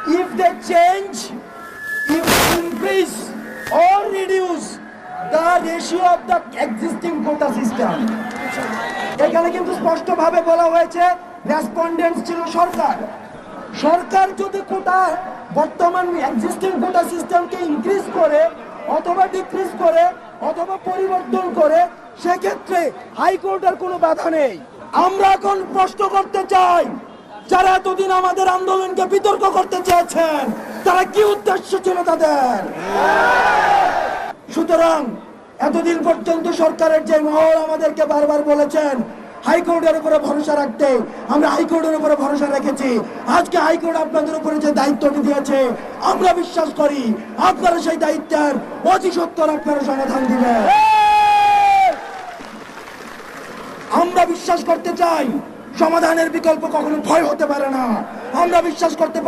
if they change, if they increase or reduce the ratio of the existing quota system. এখানে কিন্তু স্পষ্টভাবে বলা হয়েছে রেসপন্ডেন্ট ছিল সরকার। সরকার যদি কোটা বর্তমান এক্সিস্টিং কোটা সিস্টেমকে ইনক্রিজ করে অথবা ডিক্রিজ করে অথবা পরিবর্তন করে, সেক্ষেত্রে হাইকোর্টের কোনো বাধা নেই। আমরা এখন প্রশ্ন করতে চাই, যারা এতদিন আমাদের আন্দোলনকে বিতর্ক করতে চেয়েছেন, তারা কি উদ্দেশ্য ছিল তাদের? সুতরাং এতদিন পর্যন্ত সরকারের যে মহল আমাদেরকে বারবার বলেছেন হাইকোর্টের উপরে ভরসা রাখতে, আমরা হাইকোর্টের উপরে ভরসা রেখেছি। আজকে হাইকোর্ট আপনাদের উপরে যে দায়িত্বটি দিয়েছে, আমরা বিশ্বাস করি আপনারা সেই দায়িত্বের অতি সত্বর আপনারা সমাধান দিবেন। আমরা বিশ্বাস করতে চাই সমাধানের বিকল্প কখনো ভয় হতে পারে না। আমরা বিশ্বাস করতে